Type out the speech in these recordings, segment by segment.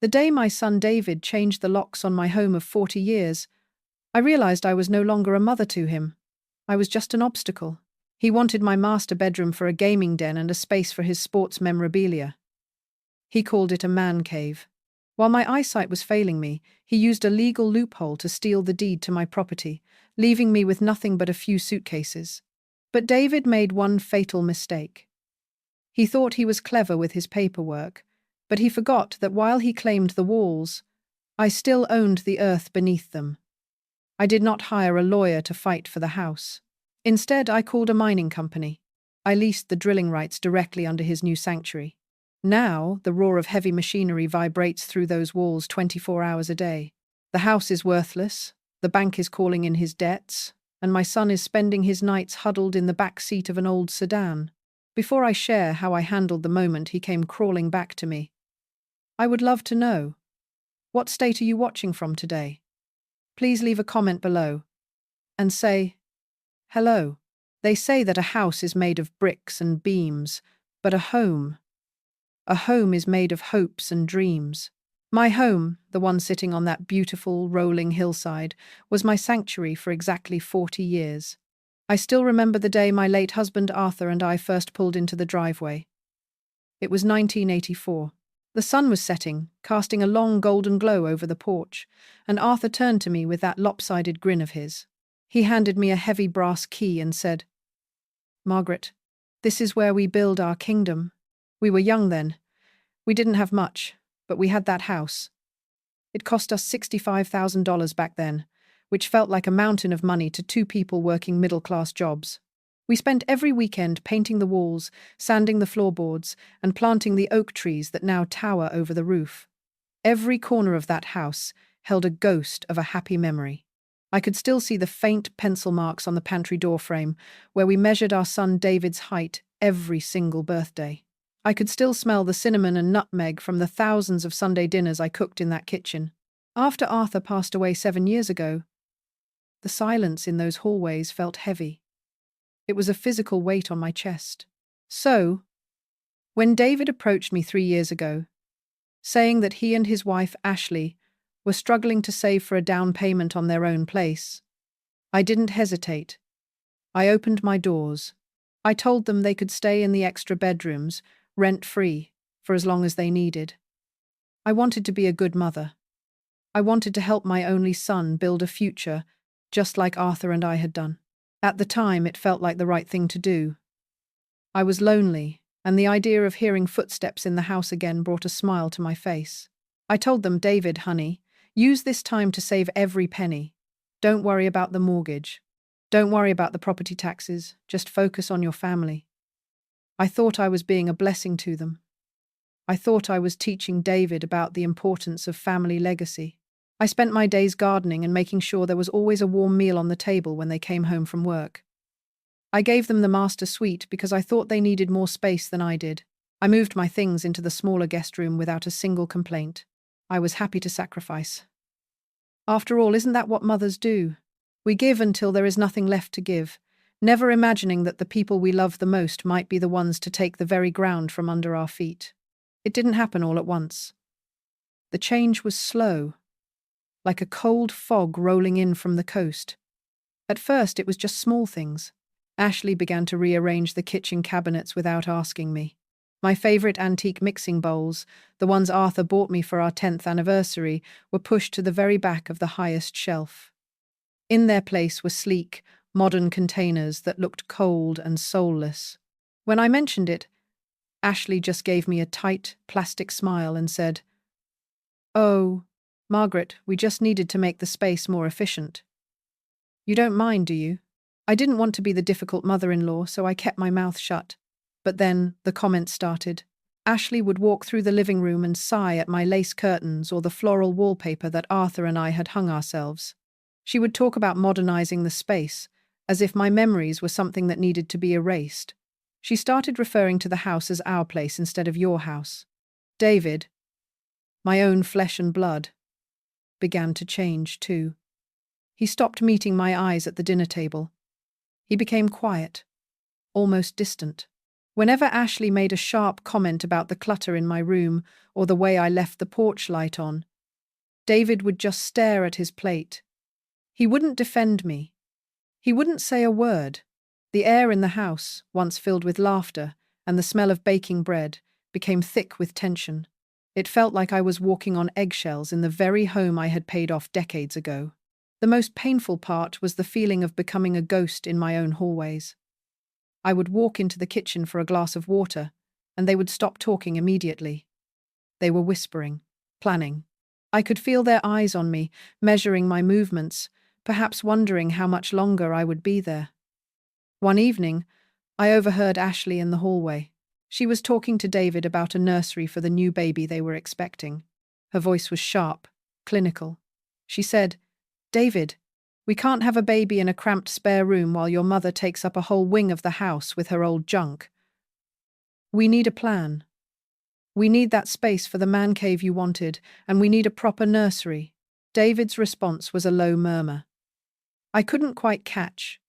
The day my son David changed the locks on my home of 40 years, I realized I was no longer a mother to him. I was just an obstacle. He wanted my master bedroom for a gaming den and a space for his sports memorabilia. He called it a man cave. While my eyesight was failing me, he used a legal loophole to steal the deed to my property, leaving me with nothing but a few suitcases. But David made one fatal mistake. He thought he was clever with his paperwork, but he forgot that while he claimed the walls, I still owned the earth beneath them. I did not hire a lawyer to fight for the house. Instead, I called a mining company. I leased the drilling rights directly under his new sanctuary. Now, the roar of heavy machinery vibrates through those walls 24 hours a day. The house is worthless, the bank is calling in his debts, and my son is spending his nights huddled in the back seat of an old sedan. Before I share how I handled the moment he came crawling back to me, I would love to know, what state are you watching from today? Please leave a comment below and say, hello. They say that a house is made of bricks and beams, but a home is made of hopes and dreams. My home, the one sitting on that beautiful, rolling hillside, was my sanctuary for exactly 40 years. I still remember the day my late husband Arthur and I first pulled into the driveway. It was 1984. The sun was setting, casting a long golden glow over the porch, and Arthur turned to me with that lopsided grin of his. He handed me a heavy brass key and said, "Margaret, this is where we build our kingdom." We were young then. We didn't have much, but we had that house. It cost us $65,000 back then, which felt like a mountain of money to two people working middle-class jobs. We spent every weekend painting the walls, sanding the floorboards, and planting the oak trees that now tower over the roof. Every corner of that house held a ghost of a happy memory. I could still see the faint pencil marks on the pantry door frame, where we measured our son David's height every single birthday. I could still smell the cinnamon and nutmeg from the thousands of Sunday dinners I cooked in that kitchen. After Arthur passed away 7 years ago, the silence in those hallways felt heavy. It was a physical weight on my chest. So, when David approached me 3 years ago, saying that he and his wife Ashley were struggling to save for a down payment on their own place, I didn't hesitate. I opened my doors. I told them they could stay in the extra bedrooms, rent-free, for as long as they needed. I wanted to be a good mother. I wanted to help my only son build a future, just like Arthur and I had done. At the time, it felt like the right thing to do. I was lonely, and the idea of hearing footsteps in the house again brought a smile to my face. I told them, "David, honey, use this time to save every penny. Don't worry about the mortgage. Don't worry about the property taxes. Just focus on your family." I thought I was being a blessing to them. I thought I was teaching David about the importance of family legacy. I spent my days gardening and making sure there was always a warm meal on the table when they came home from work. I gave them the master suite because I thought they needed more space than I did. I moved my things into the smaller guest room without a single complaint. I was happy to sacrifice. After all, isn't that what mothers do? We give until there is nothing left to give, never imagining that the people we love the most might be the ones to take the very ground from under our feet. It didn't happen all at once. The change was slow, like a cold fog rolling in from the coast. At first, it was just small things. Ashley began to rearrange the kitchen cabinets without asking me. My favorite antique mixing bowls, the ones Arthur bought me for our 10th anniversary, were pushed to the very back of the highest shelf. In their place were sleek, modern containers that looked cold and soulless. When I mentioned it, Ashley just gave me a tight, plastic smile and said, "Oh, Margaret, we just needed to make the space more efficient." "You don't mind, do you?" I didn't want to be the difficult mother-in-law, so I kept my mouth shut. But then the comments started. Ashley would walk through the living room and sigh at my lace curtains or the floral wallpaper that Arthur and I had hung ourselves. She would talk about modernizing the space, as if my memories were something that needed to be erased. She started referring to the house as our place instead of your house. David, my own flesh and blood, began to change too. He stopped meeting my eyes at the dinner table. He became quiet, almost distant. Whenever Ashley made a sharp comment about the clutter in my room or the way I left the porch light on, David would just stare at his plate. He wouldn't defend me. He wouldn't say a word. The air in the house, once filled with laughter and the smell of baking bread, became thick with tension. It felt like I was walking on eggshells in the very home I had paid off decades ago. The most painful part was the feeling of becoming a ghost in my own hallways. I would walk into the kitchen for a glass of water, and they would stop talking immediately. They were whispering, planning. I could feel their eyes on me, measuring my movements, perhaps wondering how much longer I would be there. One evening, I overheard Ashley in the hallway. She was talking to David about a nursery for the new baby they were expecting. Her voice was sharp, clinical. She said, "David, we can't have a baby in a cramped spare room while your mother takes up a whole wing of the house with her old junk. We need a plan. We need that space for the man cave you wanted, and we need a proper nursery." David's response was a low murmur. I couldn't quite catch.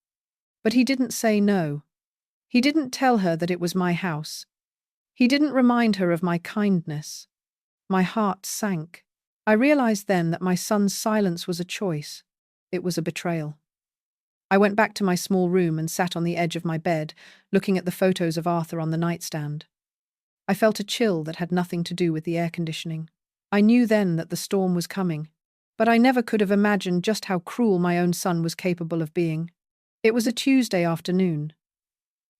But he didn't say no. He didn't tell her that it was my house. He didn't remind her of my kindness. My heart sank. I realized then that my son's silence was a choice. It was a betrayal. I went back to my small room and sat on the edge of my bed, looking at the photos of Arthur on the nightstand. I felt a chill that had nothing to do with the air conditioning. I knew then that the storm was coming, but I never could have imagined just how cruel my own son was capable of being. It was a Tuesday afternoon.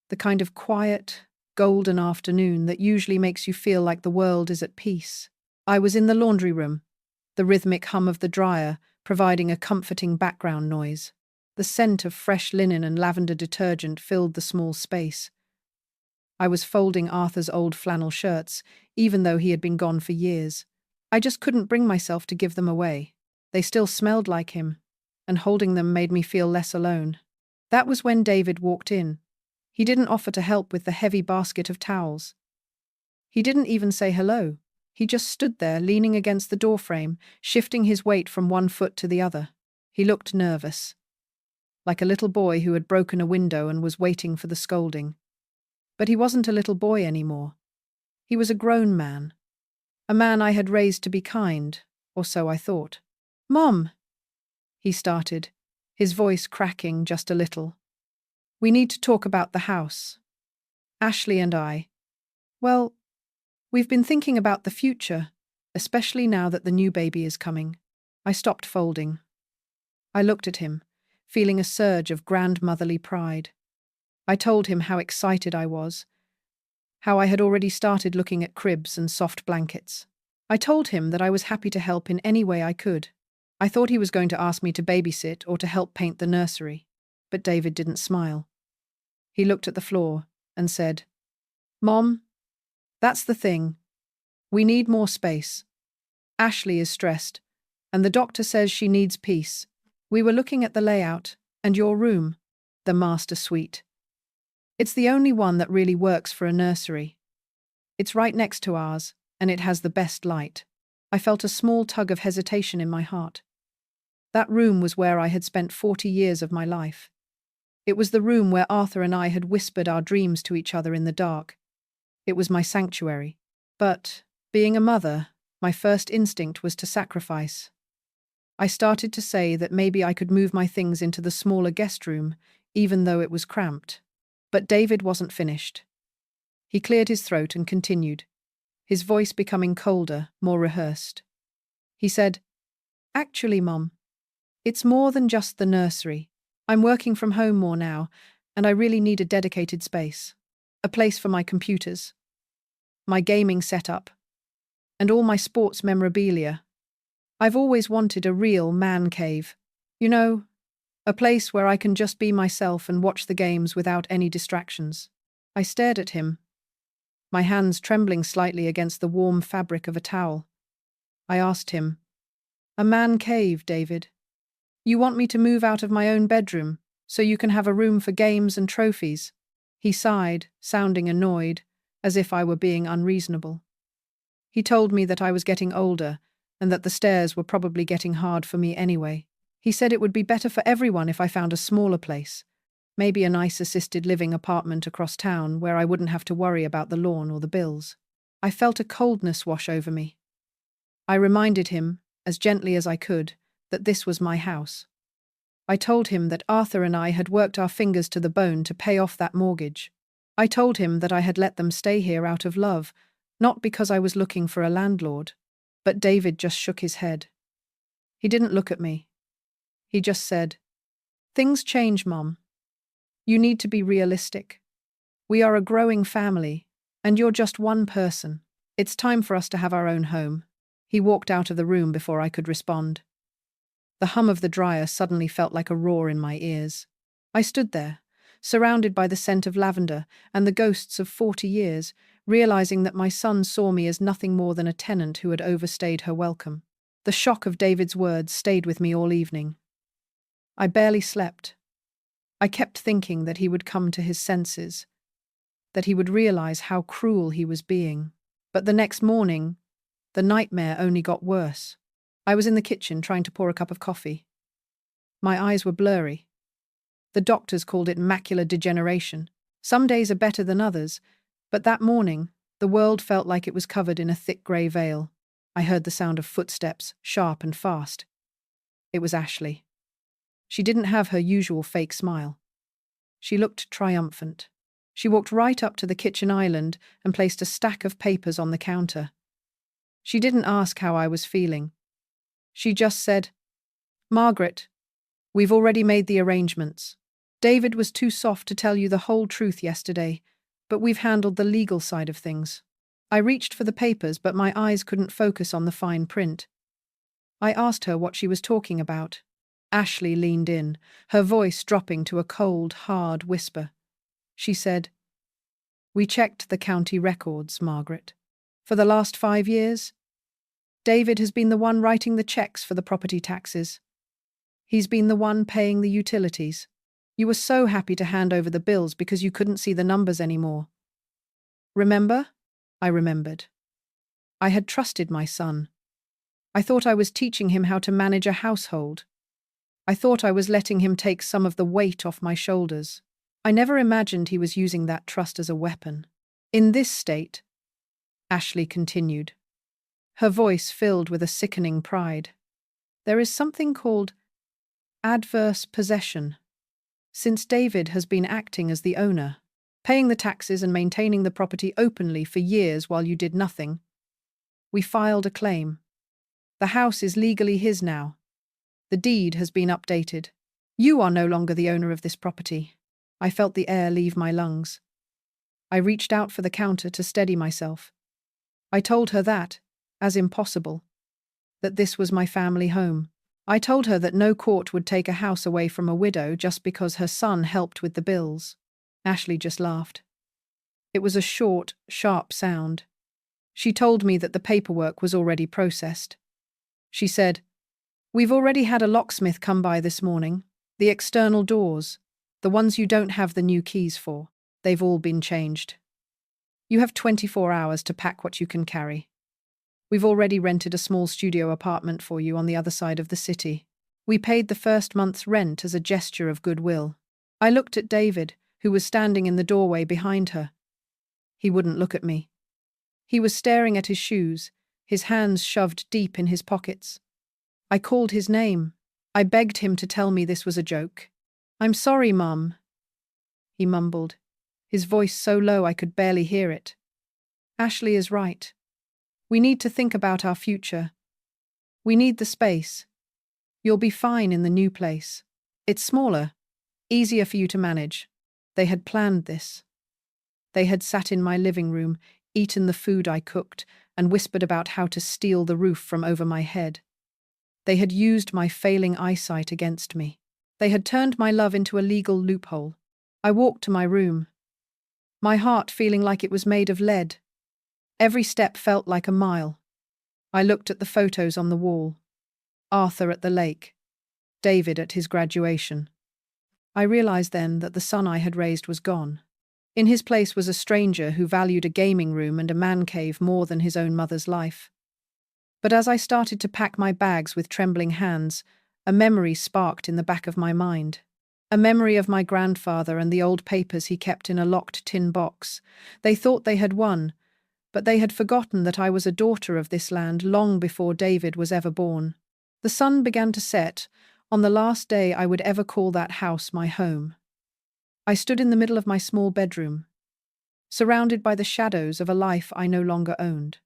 The kind of quiet, golden afternoon that usually makes you feel like the world is at peace. I was in the laundry room, the rhythmic hum of the dryer providing a comforting background noise. The scent of fresh linen and lavender detergent filled the small space. I was folding Arthur's old flannel shirts, even though he had been gone for years. I just couldn't bring myself to give them away. They still smelled like him, and holding them made me feel less alone. That was when David walked in. He didn't offer to help with the heavy basket of towels. He didn't even say hello. He just stood there, leaning against the doorframe, shifting his weight from one foot to the other. He looked nervous, like a little boy who had broken a window and was waiting for the scolding. But he wasn't a little boy anymore. He was a grown man. A man I had raised to be kind, or so I thought. "Mom," he started, his voice cracking just a little. "We need to talk about the house. Ashley and I. Well, we've been thinking about the future, especially now that the new baby is coming." I stopped folding. I looked at him, feeling a surge of grandmotherly pride. I told him how excited I was, how I had already started looking at cribs and soft blankets. I told him that I was happy to help in any way I could. I thought he was going to ask me to babysit or to help paint the nursery, but David didn't smile. He looked at the floor and said, "Mom, that's the thing. We need more space. Ashley is stressed, and the doctor says she needs peace. We were looking at the layout, and your room, the master suite. It's the only one that really works for a nursery. It's right next to ours, and it has the best light." I felt a small tug of hesitation in my heart. That room was where I had spent 40 years of my life. It was the room where Arthur and I had whispered our dreams to each other in the dark. It was my sanctuary. But, being a mother, my first instinct was to sacrifice. I started to say that maybe I could move my things into the smaller guest room, even though it was cramped. But David wasn't finished. He cleared his throat and continued, his voice becoming colder, more rehearsed. He said, "Actually, Mom, it's more than just the nursery. I'm working from home more now, and I really need a dedicated space. A place for my computers, my gaming setup, and all my sports memorabilia. I've always wanted a real man cave. You know, a place where I can just be myself and watch the games without any distractions." I stared at him, my hands trembling slightly against the warm fabric of a towel. I asked him, "A man cave, David? You want me to move out of my own bedroom so you can have a room for games and trophies?" He sighed, sounding annoyed, as if I were being unreasonable. He told me that I was getting older and that the stairs were probably getting hard for me anyway. He said it would be better for everyone if I found a smaller place, Maybe a nice assisted living apartment across town where I wouldn't have to worry about the lawn or the bills. I felt a coldness wash over me. I reminded him, as gently as I could, that this was my house. I told him that Arthur and I had worked our fingers to the bone to pay off that mortgage. I told him that I had let them stay here out of love, not because I was looking for a landlord. But David just shook his head. He didn't look at me. He just said, "Things change, Mom. You need to be realistic. We are a growing family, and you're just one person. It's time for us to have our own home." He walked out of the room before I could respond. The hum of the dryer suddenly felt like a roar in my ears. I stood there, surrounded by the scent of lavender and the ghosts of 40 years, realizing that my son saw me as nothing more than a tenant who had overstayed her welcome. The shock of David's words stayed with me all evening. I barely slept. I kept thinking that he would come to his senses, that he would realize how cruel he was being. But the next morning, the nightmare only got worse. I was in the kitchen trying to pour a cup of coffee. My eyes were blurry. The doctors called it macular degeneration. Some days are better than others, but that morning, the world felt like it was covered in a thick grey veil. I heard the sound of footsteps, sharp and fast. It was Ashley. She didn't have her usual fake smile. She looked triumphant. She walked right up to the kitchen island and placed a stack of papers on the counter. She didn't ask how I was feeling. She just said, "Margaret, we've already made the arrangements. David was too soft to tell you the whole truth yesterday, but we've handled the legal side of things." I reached for the papers, but my eyes couldn't focus on the fine print. I asked her what she was talking about. Ashley leaned in, her voice dropping to a cold, hard whisper. She said, "We checked the county records, Margaret. For the last 5 years, David has been the one writing the checks for the property taxes. He's been the one paying the utilities. You were so happy to hand over the bills because you couldn't see the numbers anymore. Remember?" I remembered. I had trusted my son. I thought I was teaching him how to manage a household. I thought I was letting him take some of the weight off my shoulders. I never imagined he was using that trust as a weapon. "In this state," Ashley continued, her voice filled with a sickening pride, "there is something called adverse possession. Since David has been acting as the owner, paying the taxes and maintaining the property openly for years while you did nothing, we filed a claim. The house is legally his now. The deed has been updated. You are no longer the owner of this property." I felt the air leave my lungs. I reached out for the counter to steady myself. I told her that, as impossible, that this was my family home. I told her that no court would take a house away from a widow just because her son helped with the bills. Ashley just laughed. It was a short, sharp sound. She told me that the paperwork was already processed. She said, "We've already had a locksmith come by this morning. The external doors, the ones you don't have the new keys for, they've all been changed. You have 24 hours to pack what you can carry. We've already rented a small studio apartment for you on the other side of the city. We paid the first month's rent as a gesture of goodwill." I looked at David, who was standing in the doorway behind her. He wouldn't look at me. He was staring at his shoes, his hands shoved deep in his pockets. I called his name. I begged him to tell me this was a joke. "I'm sorry, Mum," he mumbled, his voice so low I could barely hear it. "Ashley is right. We need to think about our future. We need the space. You'll be fine in the new place. It's smaller, easier for you to manage." They had planned this. They had sat in my living room, eaten the food I cooked, and whispered about how to steal the roof from over my head. They had used my failing eyesight against me. They had turned my love into a legal loophole. I walked to my room, my heart feeling like it was made of lead. Every step felt like a mile. I looked at the photos on the wall. Arthur at the lake, David at his graduation. I realized then that the son I had raised was gone. In his place was a stranger who valued a gaming room and a man cave more than his own mother's life. But as I started to pack my bags with trembling hands, a memory sparked in the back of my mind. A memory of my grandfather and the old papers he kept in a locked tin box. They thought they had won, but they had forgotten that I was a daughter of this land long before David was ever born. The sun began to set on the last day I would ever call that house my home. I stood in the middle of my small bedroom, surrounded by the shadows of a life I no longer owned.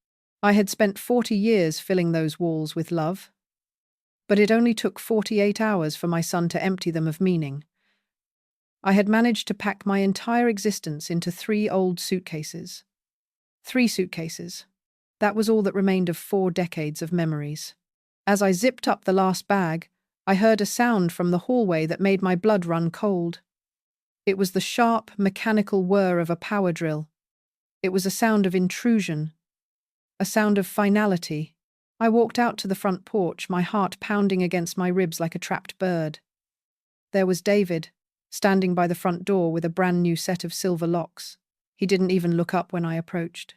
I had spent 40 years filling those walls with love, but it only took 48 hours for my son to empty them of meaning. I had managed to pack my entire existence into 3 old suitcases. 3 suitcases. That was all that remained of 4 decades of memories. As I zipped up the last bag, I heard a sound from the hallway that made my blood run cold. It was the sharp, mechanical whir of a power drill. It was a sound of intrusion, a sound of finality. I walked out to the front porch, my heart pounding against my ribs like a trapped bird. There was David, standing by the front door with a brand new set of silver locks. He didn't even look up when I approached.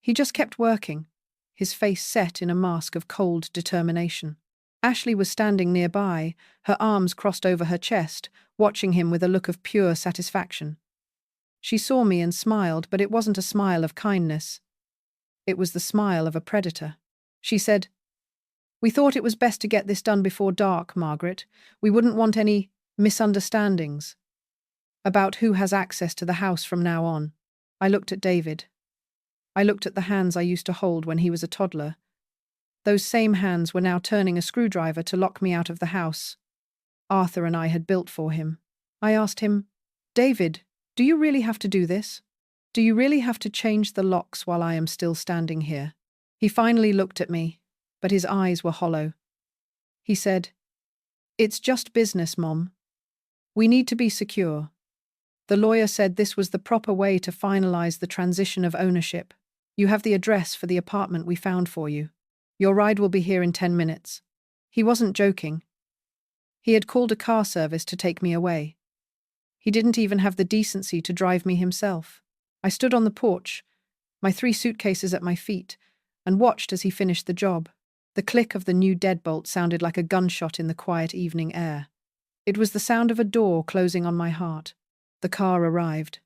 He just kept working, his face set in a mask of cold determination. Ashley was standing nearby, her arms crossed over her chest, watching him with a look of pure satisfaction. She saw me and smiled, but it wasn't a smile of kindness. It was the smile of a predator. She said, "We thought it was best to get this done before dark, Margaret. We wouldn't want any misunderstandings about who has access to the house from now on." I looked at David. I looked at the hands I used to hold when he was a toddler. Those same hands were now turning a screwdriver to lock me out of the house Arthur and I had built for him. I asked him, "David, do you really have to do this? Do you really have to change the locks while I am still standing here?" He finally looked at me, but his eyes were hollow. He said, "It's just business, Mom. We need to be secure." The lawyer said this was the proper way to finalize the transition of ownership. "You have the address for the apartment we found for you. Your ride will be here in 10 minutes. He wasn't joking. He had called a car service to take me away. He didn't even have the decency to drive me himself. I stood on the porch, my 3 suitcases at my feet, and watched as he finished the job. The click of the new deadbolt sounded like a gunshot in the quiet evening air. It was the sound of a door closing on my heart. The car arrived.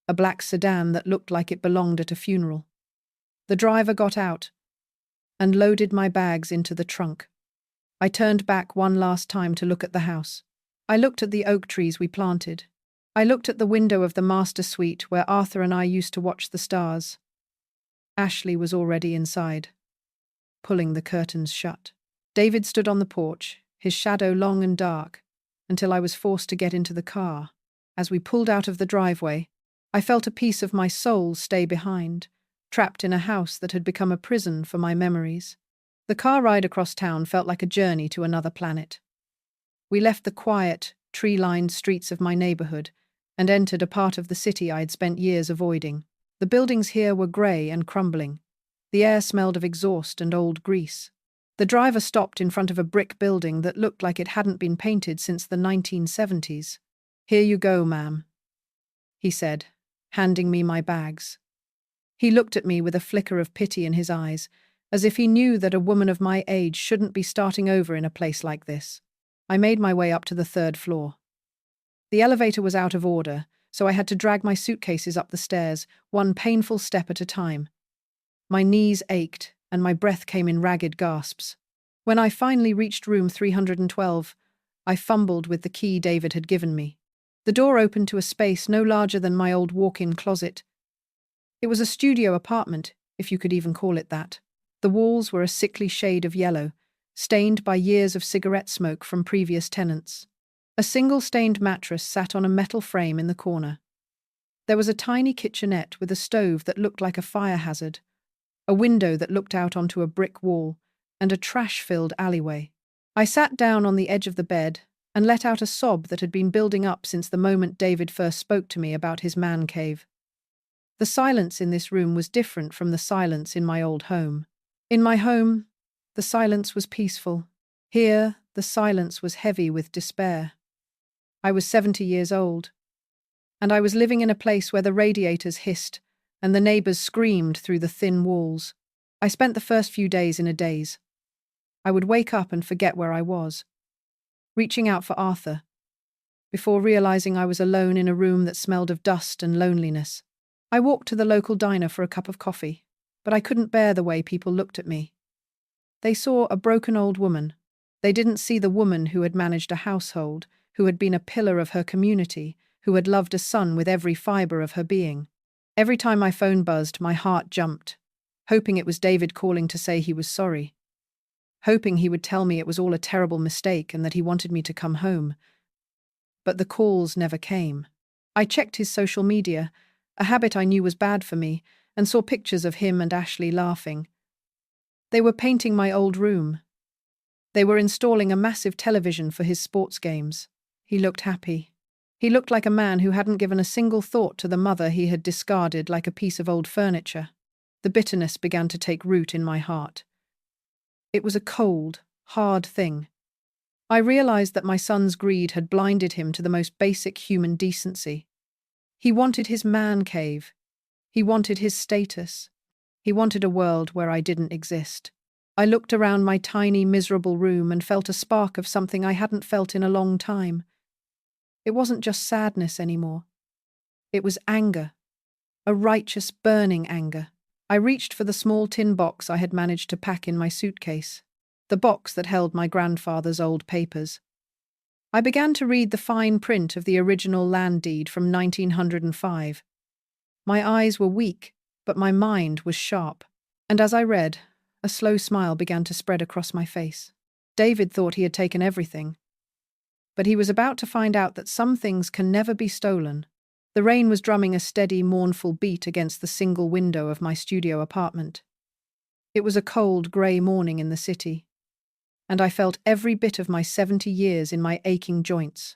A black sedan that looked like it belonged at a funeral. The driver got out and loaded my bags into the trunk. I turned back one last time to look at the house. I looked at the oak trees we planted. I looked at the window of the master suite where Arthur and I used to watch the stars. Ashley was already inside, pulling the curtains shut. David stood on the porch, his shadow long and dark, until I was forced to get into the car. As we pulled out of the driveway, I felt a piece of my soul stay behind, trapped in a house that had become a prison for my memories. The car ride across town felt like a journey to another planet. We left the quiet, tree-lined streets of my neighborhood and entered a part of the city I had spent years avoiding. The buildings here were grey and crumbling. The air smelled of exhaust and old grease. The driver stopped in front of a brick building that looked like it hadn't been painted since the 1970s. "Here you go, ma'am," he said, handing me my bags. He looked at me with a flicker of pity in his eyes, as if he knew that a woman of my age shouldn't be starting over in a place like this. I made my way up to the 3rd floor. The elevator was out of order, so I had to drag my suitcases up the stairs, one painful step at a time. My knees ached, and my breath came in ragged gasps. When I finally reached room 312, I fumbled with the key David had given me. The door opened to a space no larger than my old walk-in closet. It was a studio apartment, if you could even call it that. The walls were a sickly shade of yellow, stained by years of cigarette smoke from previous tenants. A single stained mattress sat on a metal frame in the corner. There was a tiny kitchenette with a stove that looked like a fire hazard, a window that looked out onto a brick wall, and a trash-filled alleyway. I sat down on the edge of the bed and let out a sob that had been building up since the moment David first spoke to me about his man cave. The silence in this room was different from the silence in my old home. In my home, the silence was peaceful. Here, the silence was heavy with despair. I was 70 years old, and I was living in a place where the radiators hissed and the neighbors screamed through the thin walls. I spent the first few days in a daze. I would wake up and forget where I was, reaching out for Arthur, before realizing I was alone in a room that smelled of dust and loneliness. I walked to the local diner for a cup of coffee, but I couldn't bear the way people looked at me. They saw a broken old woman. They didn't see the woman who had managed a household, who had been a pillar of her community, who had loved a son with every fiber of her being. Every time my phone buzzed, my heart jumped, hoping it was David calling to say he was sorry, hoping he would tell me it was all a terrible mistake and that he wanted me to come home. But the calls never came. I checked his social media, a habit I knew was bad for me, and saw pictures of him and Ashley laughing. They were painting my old room. They were installing a massive television for his sports games. He looked happy. He looked like a man who hadn't given a single thought to the mother he had discarded like a piece of old furniture. The bitterness began to take root in my heart. It was a cold, hard thing. I realized that my son's greed had blinded him to the most basic human decency. He wanted his man cave. He wanted his status. He wanted a world where I didn't exist. I looked around my tiny, miserable room and felt a spark of something I hadn't felt in a long time. It wasn't just sadness anymore. It was anger. A righteous, burning anger. I reached for the small tin box I had managed to pack in my suitcase, the box that held my grandfather's old papers. I began to read the fine print of the original land deed from 1905. My eyes were weak, but my mind was sharp. And as I read, a slow smile began to spread across my face. David thought he had taken everything, but he was about to find out that some things can never be stolen. The rain was drumming a steady, mournful beat against the single window of my studio apartment. It was a cold, grey morning in the city, and I felt every bit of my 70 years in my aching joints.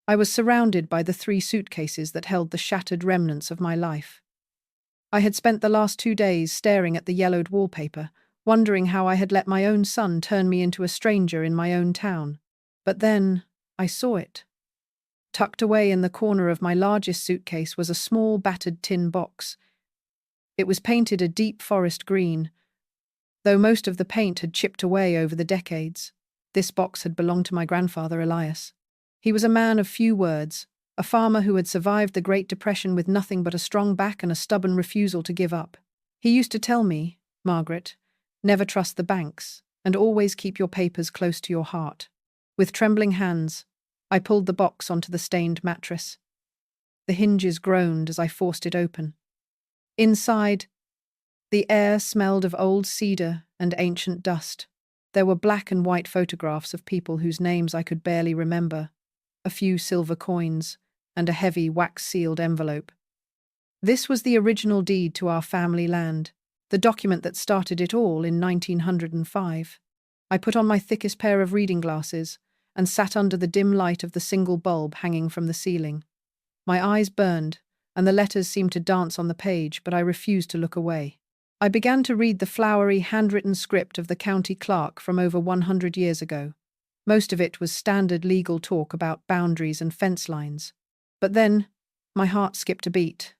I was surrounded by the 3 suitcases that held the shattered remnants of my life. I had spent the last 2 days staring at the yellowed wallpaper, wondering how I had let my own son turn me into a stranger in my own town. But then I saw it. Tucked away in the corner of my largest suitcase was a small, battered tin box. It was painted a deep forest green, though most of the paint had chipped away over the decades. This box had belonged to my grandfather, Elias. He was a man of few words, a farmer who had survived the Great Depression with nothing but a strong back and a stubborn refusal to give up. He used to tell me, "Margaret, never trust the banks, and always keep your papers close to your heart." With trembling hands, I pulled the box onto the stained mattress. The hinges groaned as I forced it open. Inside, the air smelled of old cedar and ancient dust. There were black and white photographs of people whose names I could barely remember, a few silver coins, and a heavy wax-sealed envelope. This was the original deed to our family land, the document that started it all in 1905. I put on my thickest pair of reading glasses and sat under the dim light of the single bulb hanging from the ceiling. My eyes burned, and the letters seemed to dance on the page, but I refused to look away. I began to read the flowery, handwritten script of the county clerk from over 100 years ago. Most of it was standard legal talk about boundaries and fence lines. But then, my heart skipped a beat.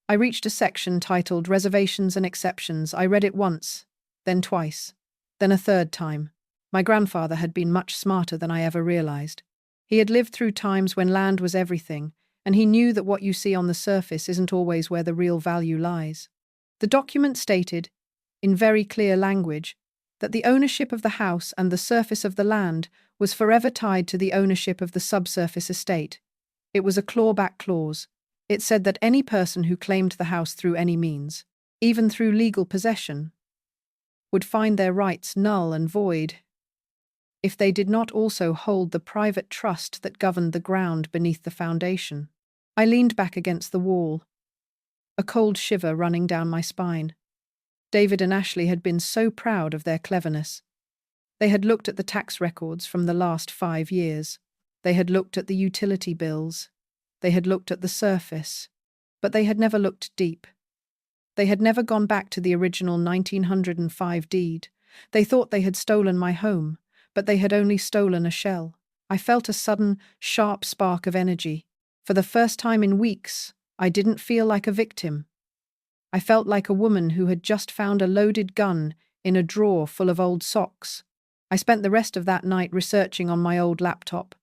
I reached a section titled Reservations and Exceptions. I read it once, then twice, then a third time. My grandfather had been much smarter than I ever realized. He had lived through times when land was everything, and he knew that what you see on the surface isn't always where the real value lies. The document stated, in very clear language, that the ownership of the house and the surface of the land was forever tied to the ownership of the subsurface estate. It was a clawback clause. It said that any person who claimed the house through any means, even through legal possession, would find their rights null and void if they did not also hold the private trust that governed the ground beneath the foundation. I leaned back against the wall, a cold shiver running down my spine. David and Ashley had been so proud of their cleverness. They had looked at the tax records from the last 5 years. They had looked at the utility bills. They had looked at the surface. But they had never looked deep. They had never gone back to the original 1905 deed. They thought they had stolen my home, but they had only stolen a shell. I felt a sudden, sharp spark of energy. For the first time in weeks, I didn't feel like a victim. I felt like a woman who had just found a loaded gun in a drawer full of old socks. I spent the rest of that night researching on my old laptop.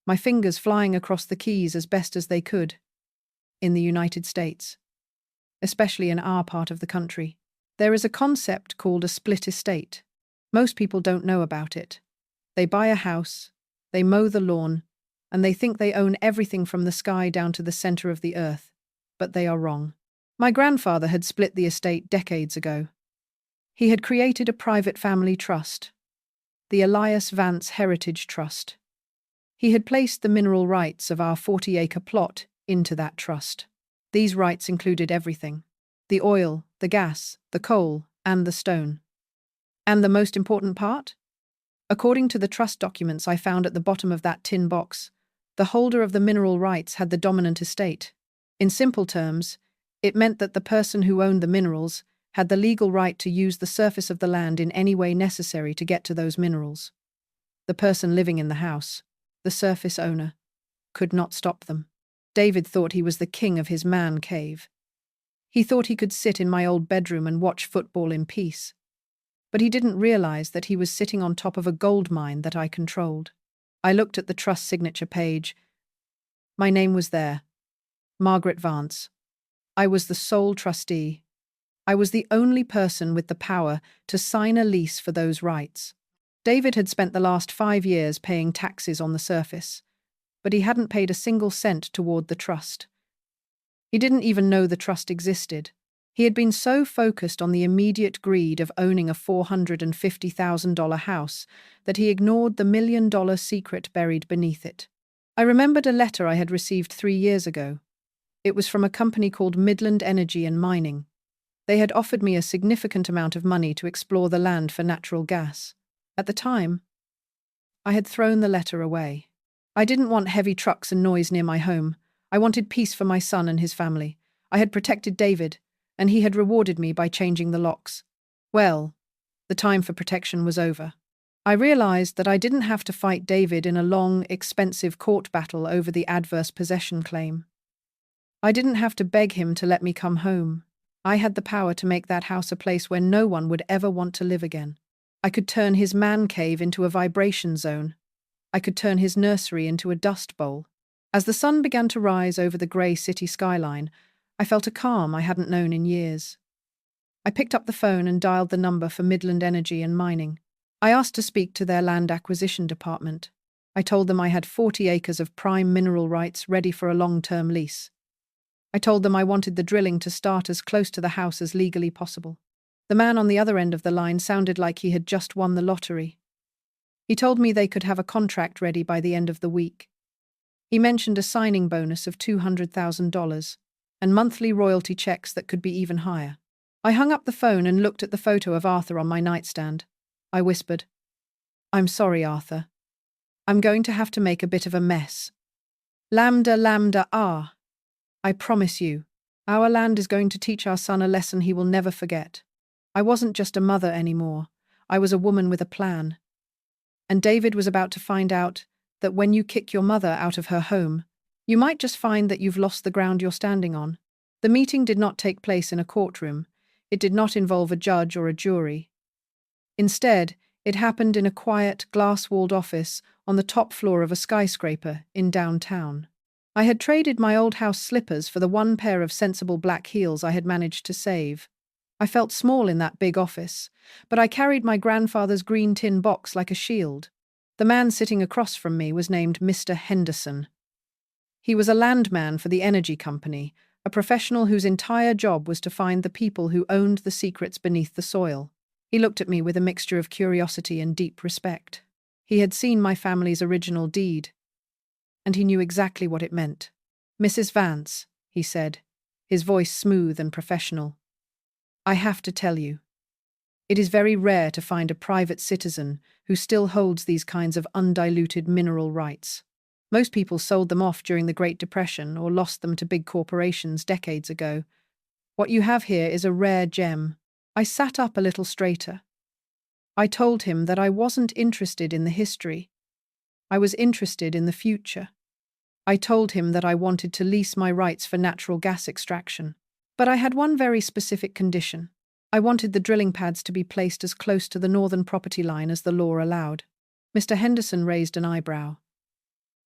my fingers flying across the keys as best as they could. In the United States, especially in our part of the country, there is a concept called a split estate. Most people don't know about it. They buy a house, they mow the lawn, and they think they own everything from the sky down to the center of the earth. But they are wrong. My grandfather had split the estate decades ago. He had created a private family trust, the Elias Vance Heritage Trust. He had placed the mineral rights of our 40-acre plot into that trust. These rights included everything: the oil, the gas, the coal, and the stone. And the most important part? According to the trust documents I found at the bottom of that tin box, the holder of the mineral rights had the dominant estate. In simple terms, it meant that the person who owned the minerals had the legal right to use the surface of the land in any way necessary to get to those minerals. The person living in the house, the surface owner, could not stop them. David thought he was the king of his man cave. He thought he could sit in my old bedroom and watch football in peace. But he didn't realize that he was sitting on top of a gold mine that I controlled. I looked at the trust signature page. My name was there. Margaret Vance. I was the sole trustee. I was the only person with the power to sign a lease for those rights. David had spent the last 5 years paying taxes on the surface, but he hadn't paid a single cent toward the trust. He didn't even know the trust existed. He had been so focused on the immediate greed of owning a $450,000 house that he ignored the $1 million secret buried beneath it. I remembered a letter I had received 3 years ago. It was from a company called Midland Energy and Mining. They had offered me a significant amount of money to explore the land for natural gas. At the time, I had thrown the letter away. I didn't want heavy trucks and noise near my home. I wanted peace for my son and his family. I had protected David, and he had rewarded me by changing the locks. Well, the time for protection was over. I realized that I didn't have to fight David in a long, expensive court battle over the adverse possession claim. I didn't have to beg him to let me come home. I had the power to make that house a place where no one would ever want to live again. I could turn his man cave into a vibration zone. I could turn his nursery into a dust bowl. As the sun began to rise over the grey city skyline, I felt a calm I hadn't known in years. I picked up the phone and dialed the number for Midland Energy and Mining. I asked to speak to their land acquisition department. I told them I had 40 acres of prime mineral rights ready for a long-term lease. I told them I wanted the drilling to start as close to the house as legally possible. The man on the other end of the line sounded like he had just won the lottery. He told me they could have a contract ready by the end of the week. He mentioned a signing bonus of $200,000 and monthly royalty checks that could be even higher. I hung up the phone and looked at the photo of Arthur on my nightstand. I whispered, "I'm sorry, Arthur. I'm going to have to make a bit of a mess. Lambda, lambda, ah. I promise you, our land is going to teach our son a lesson he will never forget. I wasn't just a mother anymore. I was a woman with a plan. And David was about to find out that when you kick your mother out of her home, you might just find that you've lost the ground you're standing on." The meeting did not take place in a courtroom. It did not involve a judge or a jury. Instead, it happened in a quiet, glass-walled office on the top floor of a skyscraper in downtown. I had traded my old house slippers for the one pair of sensible black heels I had managed to save. I felt small in that big office, but I carried my grandfather's green tin box like a shield. The man sitting across from me was named Mr. Henderson. He was a landman for the energy company, a professional whose entire job was to find the people who owned the secrets beneath the soil. He looked at me with a mixture of curiosity and deep respect. He had seen my family's original deed, and he knew exactly what it meant. "Mrs. Vance," he said, his voice smooth and professional, "I have to tell you. It is very rare to find a private citizen who still holds these kinds of undiluted mineral rights. Most people sold them off during the Great Depression or lost them to big corporations decades ago. What you have here is a rare gem." I sat up a little straighter. I told him that I wasn't interested in the history. I was interested in the future. I told him that I wanted to lease my rights for natural gas extraction. But I had one very specific condition. I wanted the drilling pads to be placed as close to the northern property line as the law allowed. Mr. Henderson raised an eyebrow.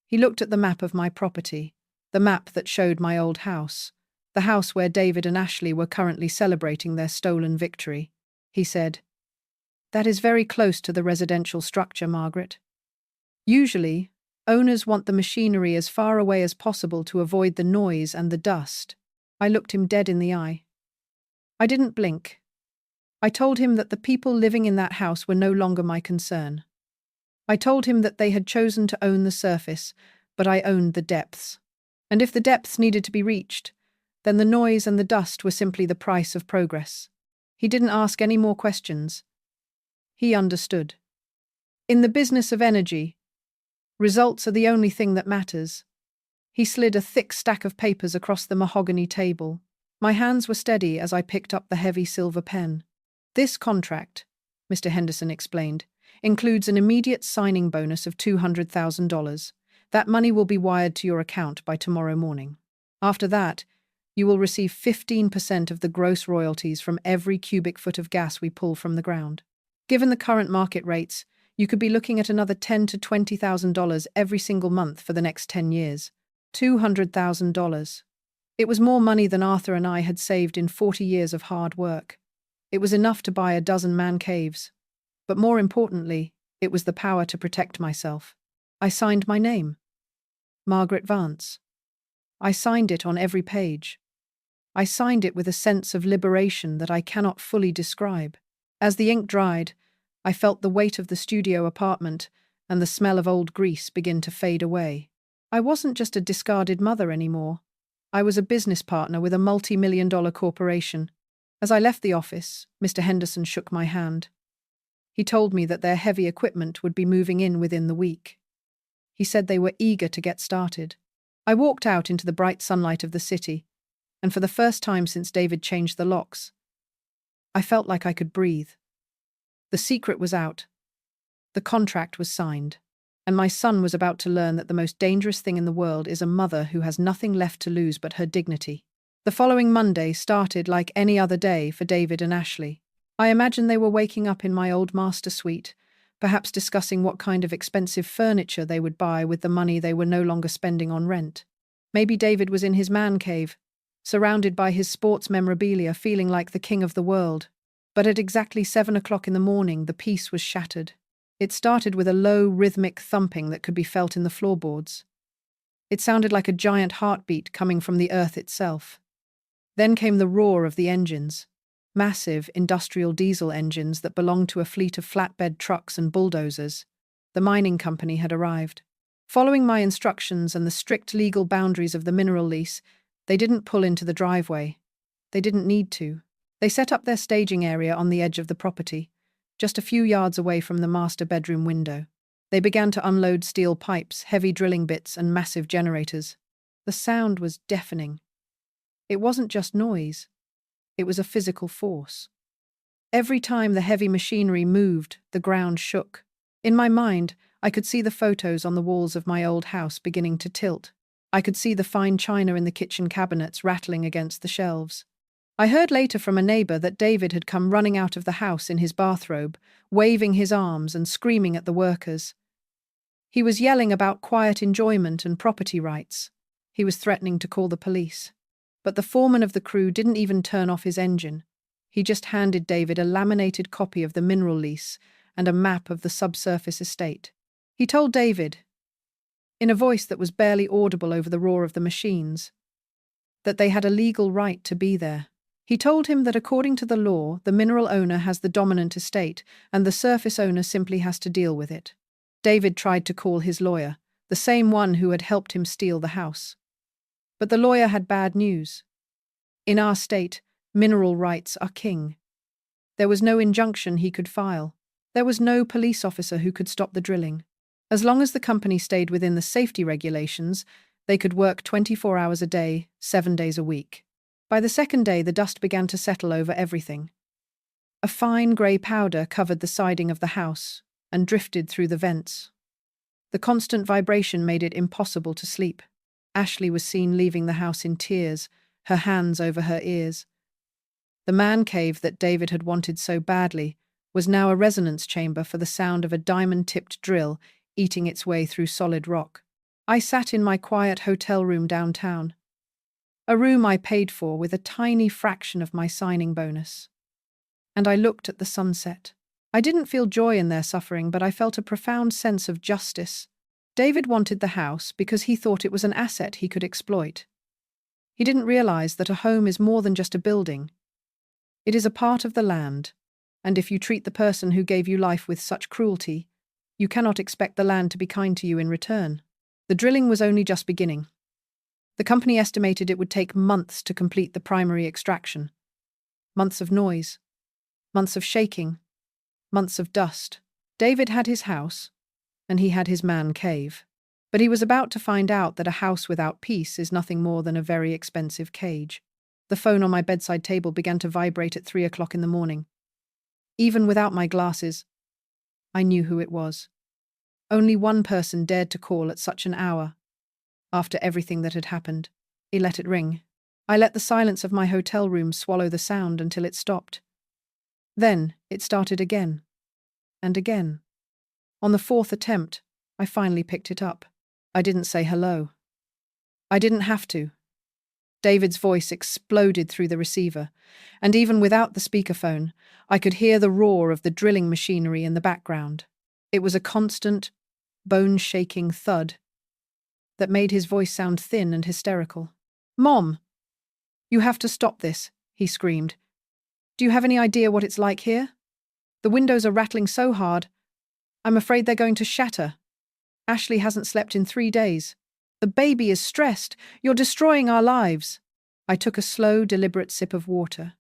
He looked at the map of my property, the map that showed my old house, the house where David and Ashley were currently celebrating their stolen victory. He said, "That is very close to the residential structure, Margaret. Usually, owners want the machinery as far away as possible to avoid the noise and the dust." I looked him dead in the eye. I didn't blink. I told him that the people living in that house were no longer my concern. I told him that they had chosen to own the surface, but I owned the depths. And if the depths needed to be reached, then the noise and the dust were simply the price of progress. He didn't ask any more questions. He understood. In the business of energy, results are the only thing that matters. He slid a thick stack of papers across the mahogany table. My hands were steady as I picked up the heavy silver pen. "This contract," Mr. Henderson explained, "includes an immediate signing bonus of $200,000. That money will be wired to your account by tomorrow morning. After that, you will receive 15% of the gross royalties from every cubic foot of gas we pull from the ground. Given the current market rates, you could be looking at another $10,000 to $20,000 every single month for the next 10 years. $200,000. It was more money than Arthur and I had saved in 40 years of hard work. It was enough to buy a dozen man caves. But more importantly, it was the power to protect myself. I signed my name. Margaret Vance. I signed it on every page. I signed it with a sense of liberation that I cannot fully describe. As the ink dried, I felt the weight of the studio apartment and the smell of old grease begin to fade away. I wasn't just a discarded mother anymore. I was a business partner with a multi-million-dollar corporation. As I left the office, Mr. Henderson shook my hand. He told me that their heavy equipment would be moving in within the week. He said they were eager to get started. I walked out into the bright sunlight of the city, and for the first time since David changed the locks, I felt like I could breathe. The secret was out. The contract was signed, and my son was about to learn that the most dangerous thing in the world is a mother who has nothing left to lose but her dignity. The following Monday started like any other day for David and Ashley. I imagine they were waking up in my old master suite, perhaps discussing what kind of expensive furniture they would buy with the money they were no longer spending on rent. Maybe David was in his man cave, surrounded by his sports memorabilia, feeling like the king of the world. But at exactly 7 o'clock in the morning, the peace was shattered. It started with a low, rhythmic thumping that could be felt in the floorboards. It sounded like a giant heartbeat coming from the earth itself. Then came the roar of the engines. Massive industrial diesel engines that belonged to a fleet of flatbed trucks and bulldozers. The mining company had arrived. Following my instructions and the strict legal boundaries of the mineral lease, they didn't pull into the driveway. They didn't need to. They set up their staging area on the edge of the property, just a few yards away from the master bedroom window. They began to unload steel pipes, heavy drilling bits, and massive generators. The sound was deafening. It wasn't just noise. It was a physical force. Every time the heavy machinery moved, the ground shook. In my mind, I could see the photos on the walls of my old house beginning to tilt. I could see the fine china in the kitchen cabinets rattling against the shelves. I heard later from a neighbor that David had come running out of the house in his bathrobe, waving his arms and screaming at the workers. He was yelling about quiet enjoyment and property rights. He was threatening to call the police. But the foreman of the crew didn't even turn off his engine. He just handed David a laminated copy of the mineral lease and a map of the subsurface estate. He told David, in a voice that was barely audible over the roar of the machines, that they had a legal right to be there. He told him that according to the law, the mineral owner has the dominant estate and the surface owner simply has to deal with it. David tried to call his lawyer, the same one who had helped him steal the house. But the lawyer had bad news. In our state, mineral rights are king. There was no injunction he could file. There was no police officer who could stop the drilling. As long as the company stayed within the safety regulations, they could work 24 hours a day, 7 days a week. By the second day, the dust began to settle over everything. A fine grey powder covered the siding of the house and drifted through the vents. The constant vibration made it impossible to sleep. Ashley was seen leaving the house in tears, her hands over her ears. The man cave that David had wanted so badly was now a resonance chamber for the sound of a diamond-tipped drill eating its way through solid rock. I sat in my quiet hotel room downtown, a room I paid for with a tiny fraction of my signing bonus. And I looked at the sunset. I didn't feel joy in their suffering, but I felt a profound sense of justice. David wanted the house because he thought it was an asset he could exploit. He didn't realize that a home is more than just a building. It is a part of the land, and if you treat the person who gave you life with such cruelty, you cannot expect the land to be kind to you in return. The drilling was only just beginning. The company estimated it would take months to complete the primary extraction. Months of noise, months of shaking, months of dust. David had his house, and he had his man cave. But he was about to find out that a house without peace is nothing more than a very expensive cage. The phone on my bedside table began to vibrate at 3 o'clock in the morning. Even without my glasses, I knew who it was. Only one person dared to call at such an hour. After everything that had happened, he let it ring. I let the silence of my hotel room swallow the sound until it stopped. Then it started again, and again. On the fourth attempt, I finally picked it up. I didn't say hello. I didn't have to. David's voice exploded through the receiver, and even without the speakerphone, I could hear the roar of the drilling machinery in the background. It was a constant, bone-shaking thud that made his voice sound thin and hysterical. "Mom, you have to stop this," he screamed. "Do you have any idea what it's like here? The windows are rattling so hard, I'm afraid they're going to shatter. Ashley hasn't slept in 3 days. The baby is stressed. You're destroying our lives." I took a slow, deliberate sip of water.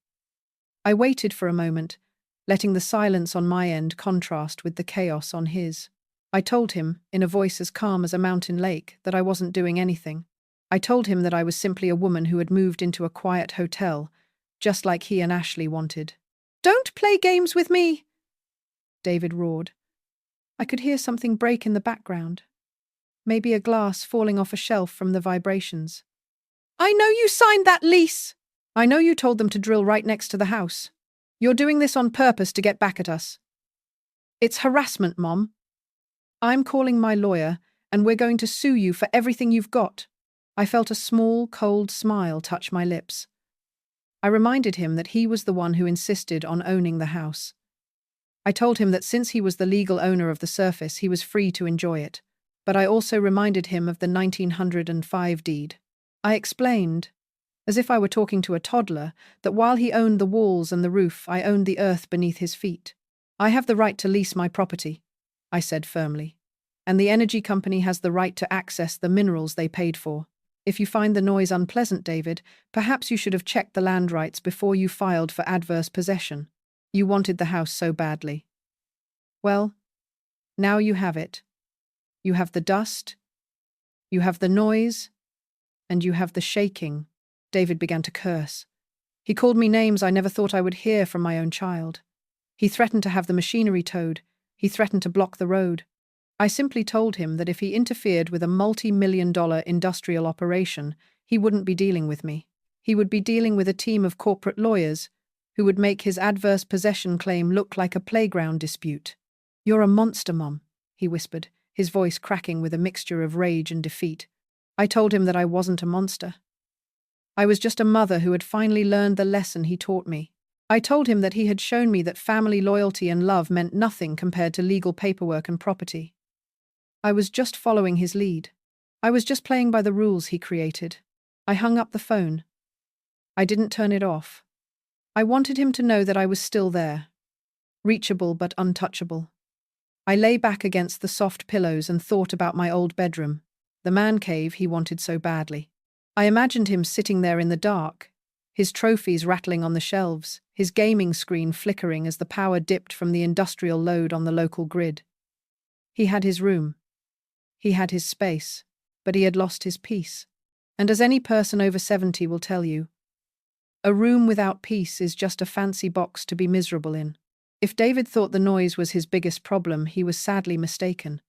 I waited for a moment, letting the silence on my end contrast with the chaos on his. I told him, in a voice as calm as a mountain lake, that I wasn't doing anything. I told him that I was simply a woman who had moved into a quiet hotel, just like he and Ashley wanted. "Don't play games with me!" David roared. I could hear something break in the background. Maybe a glass falling off a shelf from the vibrations. "I know you signed that lease! I know you told them to drill right next to the house. You're doing this on purpose to get back at us. It's harassment, Mom. I'm calling my lawyer, and we're going to sue you for everything you've got." I felt a small, cold smile touch my lips. I reminded him that he was the one who insisted on owning the house. I told him that since he was the legal owner of the surface, he was free to enjoy it. But I also reminded him of the 1905 deed. I explained, as if I were talking to a toddler, that while he owned the walls and the roof, I owned the earth beneath his feet. "I have the right to lease my property," I said firmly. "And the energy company has the right to access the minerals they paid for. If you find the noise unpleasant, David, perhaps you should have checked the land rights before you filed for adverse possession. You wanted the house so badly. Well, now you have it. You have the dust, you have the noise, and you have the shaking." David began to curse. He called me names I never thought I would hear from my own child. He threatened to have the machinery towed. He threatened to block the road. I simply told him that if he interfered with a multi-million-dollar industrial operation, he wouldn't be dealing with me. He would be dealing with a team of corporate lawyers who would make his adverse possession claim look like a playground dispute. "You're a monster, Mom," he whispered, his voice cracking with a mixture of rage and defeat. I told him that I wasn't a monster. I was just a mother who had finally learned the lesson he taught me. I told him that he had shown me that family loyalty and love meant nothing compared to legal paperwork and property. I was just following his lead. I was just playing by the rules he created. I hung up the phone. I didn't turn it off. I wanted him to know that I was still there, reachable but untouchable. I lay back against the soft pillows and thought about my old bedroom, the man cave he wanted so badly. I imagined him sitting there in the dark, his trophies rattling on the shelves, his gaming screen flickering as the power dipped from the industrial load on the local grid. He had his room. He had his space, but he had lost his peace. And as any person over 70 will tell you, a room without peace is just a fancy box to be miserable in. If David thought the noise was his biggest problem, he was sadly mistaken.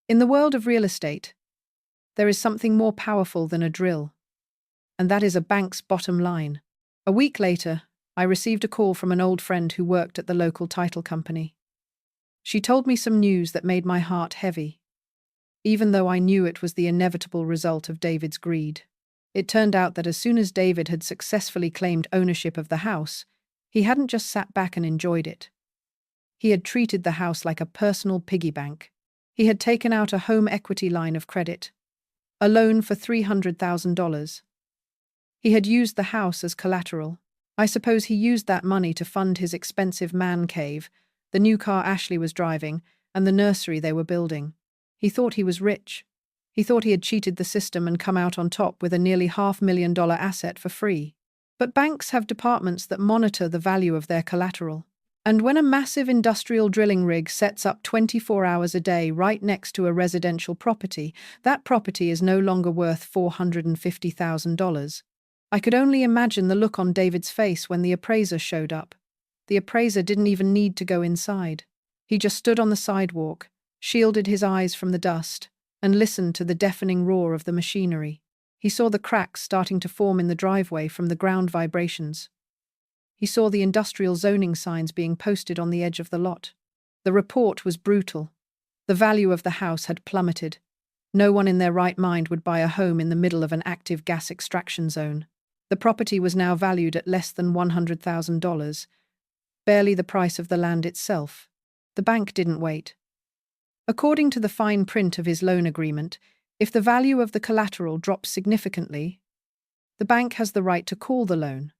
In the world of real estate, there is something more powerful than a drill, and that is a bank's bottom line. A week later, I received a call from an old friend who worked at the local title company. She told me some news that made my heart heavy. even though I knew it was the inevitable result of David's greed. It turned out that as soon as David had successfully claimed ownership of the house, he hadn't just sat back and enjoyed it. He had treated the house like a personal piggy bank. He had taken out a home equity line of credit, a loan for $300,000. He had used the house as collateral. I suppose he used that money to fund his expensive man cave, the new car Ashley was driving, and the nursery they were building. He thought he was rich. He thought he had cheated the system and come out on top with a nearly $500,000 asset for free. But banks have departments that monitor the value of their collateral. And when a massive industrial drilling rig sets up 24 hours a day right next to a residential property, that property is no longer worth $450,000. I could only imagine the look on David's face when the appraiser showed up. The appraiser didn't even need to go inside. He just stood on the sidewalk, shielded his eyes from the dust, and listened to the deafening roar of the machinery. He saw the cracks starting to form in the driveway from the ground vibrations. He saw the industrial zoning signs being posted on the edge of the lot. The report was brutal. The value of the house had plummeted. No one in their right mind would buy a home in the middle of an active gas extraction zone. The property was now valued at less than $100,000, barely the price of the land itself. The bank didn't wait. According to the fine print of his loan agreement, if the value of the collateral drops significantly, the bank has the right to call the loan.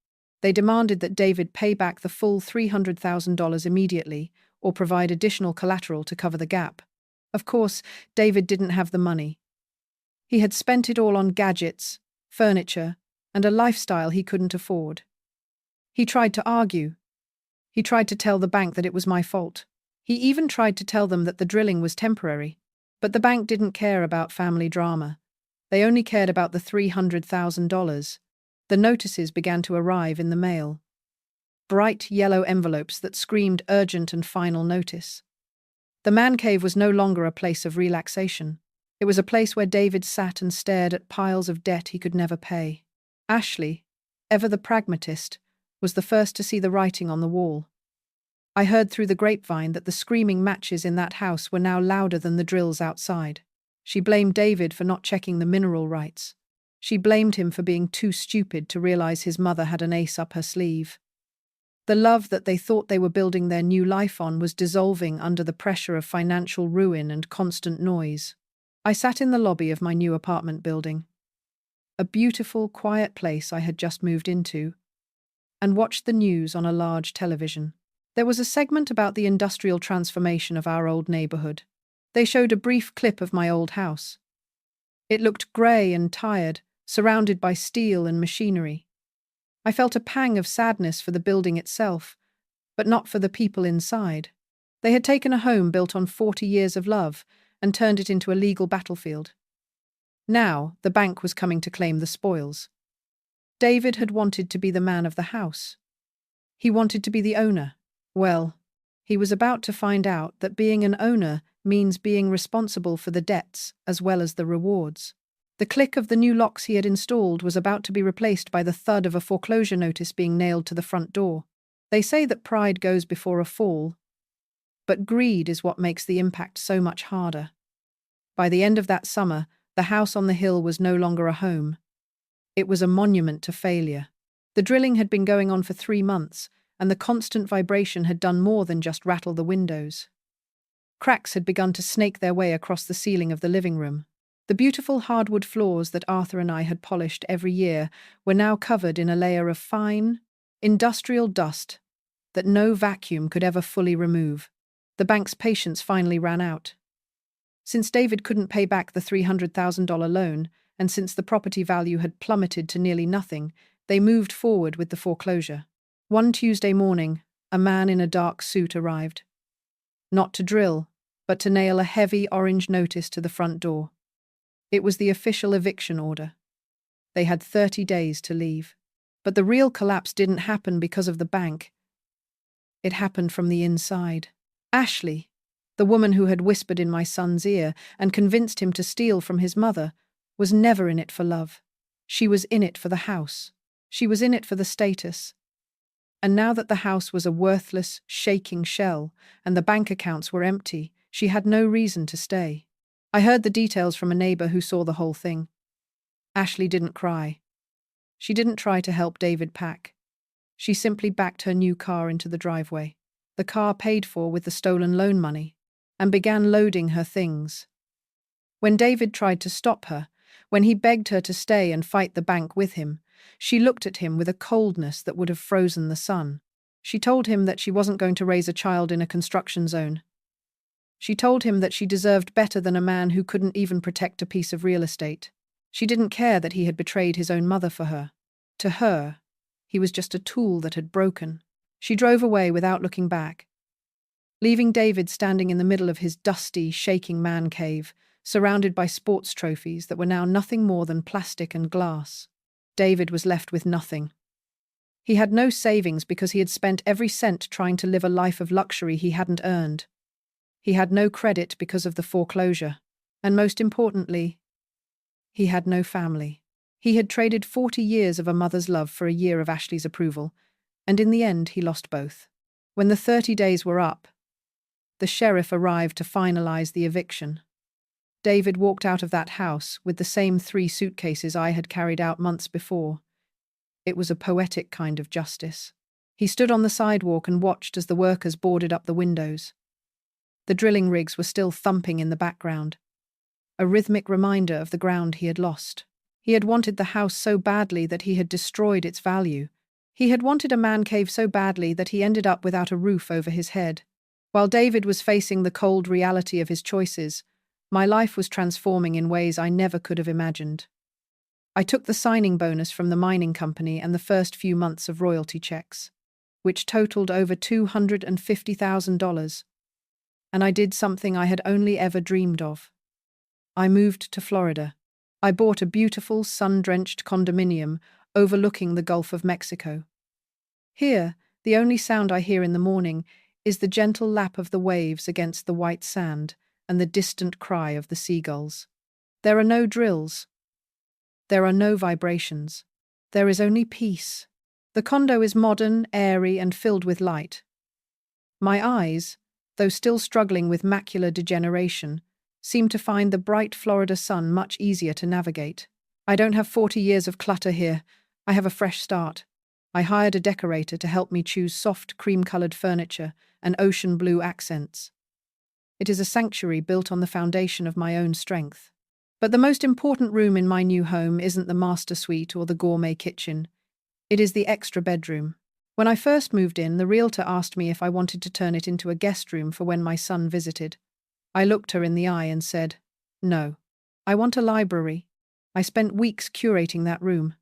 They demanded that David pay back the full $300,000 immediately or provide additional collateral to cover the gap. Of course, David didn't have the money. He had spent it all on gadgets, furniture, and a lifestyle he couldn't afford. He tried to argue. He tried to tell the bank that it was my fault. He even tried to tell them that the drilling was temporary. But the bank didn't care about family drama. They only cared about the $300,000. The notices began to arrive in the mail. Bright yellow envelopes that screamed urgent and final notice. The man cave was no longer a place of relaxation. It was a place where David sat and stared at piles of debt he could never pay. Ashley, ever the pragmatist, was the first to see the writing on the wall. I heard through the grapevine that the screaming matches in that house were now louder than the drills outside. She blamed David for not checking the mineral rights. She blamed him for being too stupid to realize his mother had an ace up her sleeve. The love that they thought they were building their new life on was dissolving under the pressure of financial ruin and constant noise. I sat in the lobby of my new apartment building, a beautiful, quiet place I had just moved into, and watched the news on a large television. There was a segment about the industrial transformation of our old neighborhood. They showed a brief clip of my old house. It looked grey and tired, surrounded by steel and machinery. I felt a pang of sadness for the building itself, but not for the people inside. They had taken a home built on 40 years of love and turned it into a legal battlefield. Now, the bank was coming to claim the spoils. David had wanted to be the man of the house. He wanted to be the owner. Well, he was about to find out that being an owner means being responsible for the debts as well as the rewards. The click of the new locks he had installed was about to be replaced by the thud of a foreclosure notice being nailed to the front door. They say that pride goes before a fall, but greed is what makes the impact so much harder. By the end of that summer, the house on the hill was no longer a home. It was a monument to failure. The drilling had been going on for 3 months, and the constant vibration had done more than just rattle the windows. Cracks had begun to snake their way across the ceiling of the living room. The beautiful hardwood floors that Arthur and I had polished every year were now covered in a layer of fine, industrial dust that no vacuum could ever fully remove. The bank's patience finally ran out. Since David couldn't pay back the $300,000 loan, and since the property value had plummeted to nearly nothing, they moved forward with the foreclosure. One Tuesday morning, a man in a dark suit arrived. Not to drill, but to nail a heavy orange notice to the front door. It was the official eviction order. They had 30 days to leave. But the real collapse didn't happen because of the bank. It happened from the inside. Ashley, the woman who had whispered in my son's ear and convinced him to steal from his mother, was never in it for love. She was in it for the house. She was in it for the status. And now that the house was a worthless, shaking shell and the bank accounts were empty, she had no reason to stay. I heard the details from a neighbor who saw the whole thing. Ashley didn't cry. She didn't try to help David pack. She simply backed her new car into the driveway, the car paid for with the stolen loan money, and began loading her things. When David tried to stop her, when he begged her to stay and fight the bank with him, she looked at him with a coldness that would have frozen the sun. She told him that she wasn't going to raise a child in a construction zone. She told him that she deserved better than a man who couldn't even protect a piece of real estate. She didn't care that he had betrayed his own mother for her. To her, he was just a tool that had broken. She drove away without looking back, leaving David standing in the middle of his dusty, shaking man cave, surrounded by sports trophies that were now nothing more than plastic and glass. David was left with nothing. He had no savings because he had spent every cent trying to live a life of luxury he hadn't earned. He had no credit because of the foreclosure. And most importantly, he had no family. He had traded 40 years of a mother's love for a year of Ashley's approval, and in the end he lost both. When the 30 days were up, the sheriff arrived to finalize the eviction. David walked out of that house with the same 3 suitcases I had carried out months before. It was a poetic kind of justice. He stood on the sidewalk and watched as the workers boarded up the windows. The drilling rigs were still thumping in the background, a rhythmic reminder of the ground he had lost. He had wanted the house so badly that he had destroyed its value. He had wanted a man cave so badly that he ended up without a roof over his head. While David was facing the cold reality of his choices, my life was transforming in ways I never could have imagined. I took the signing bonus from the mining company and the first few months of royalty checks, which totaled over $250,000. And I did something I had only ever dreamed of. I moved to Florida. I bought a beautiful, sun-drenched condominium overlooking the Gulf of Mexico. Here, the only sound I hear in the morning is the gentle lap of the waves against the white sand and the distant cry of the seagulls. There are no drills. There are no vibrations. There is only peace. The condo is modern, airy, and filled with light. My eyes, though still struggling with macular degeneration, seem to find the bright Florida sun much easier to navigate. I don't have 40 years of clutter here. I have a fresh start. I hired a decorator to help me choose soft, cream-colored furniture and ocean blue accents. It is a sanctuary built on the foundation of my own strength. But the most important room in my new home isn't the master suite or the gourmet kitchen. It is the extra bedroom. When I first moved in, the realtor asked me if I wanted to turn it into a guest room for when my son visited. I looked her in the eye and said, "No. I want a library." I spent weeks curating that room.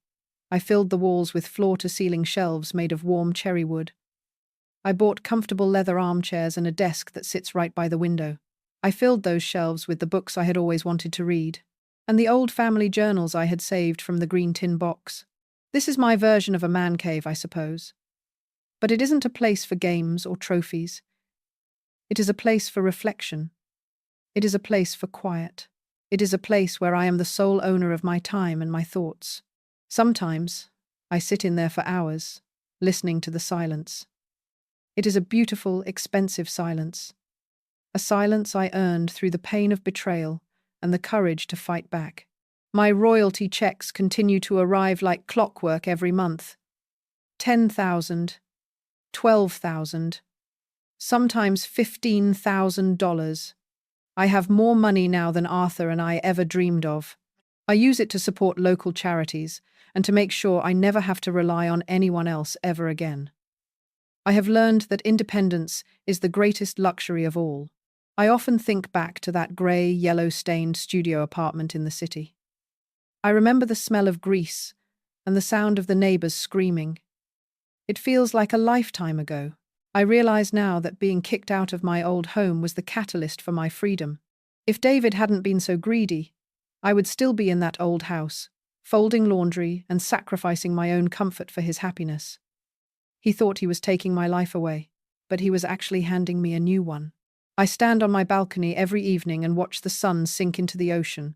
I filled the walls with floor-to-ceiling shelves made of warm cherry wood. I bought comfortable leather armchairs and a desk that sits right by the window. I filled those shelves with the books I had always wanted to read, and the old family journals I had saved from the green tin box. This is my version of a man cave, I suppose. But it isn't a place for games or trophies. It is a place for reflection. It is a place for quiet. It is a place where I am the sole owner of my time and my thoughts. Sometimes, I sit in there for hours, listening to the silence. It is a beautiful, expensive silence. A silence I earned through the pain of betrayal and the courage to fight back. My royalty checks continue to arrive like clockwork every month. $10,000, $12,000, sometimes $15,000. I have more money now than Arthur and I ever dreamed of. I use it to support local charities and to make sure I never have to rely on anyone else ever again. I have learned that independence is the greatest luxury of all. I often think back to that grey, yellow-stained studio apartment in the city. I remember the smell of grease and the sound of the neighbors screaming. It feels like a lifetime ago. I realize now that being kicked out of my old home was the catalyst for my freedom. If David hadn't been so greedy, I would still be in that old house, folding laundry and sacrificing my own comfort for his happiness. He thought he was taking my life away, but he was actually handing me a new one. I stand on my balcony every evening and watch the sun sink into the ocean,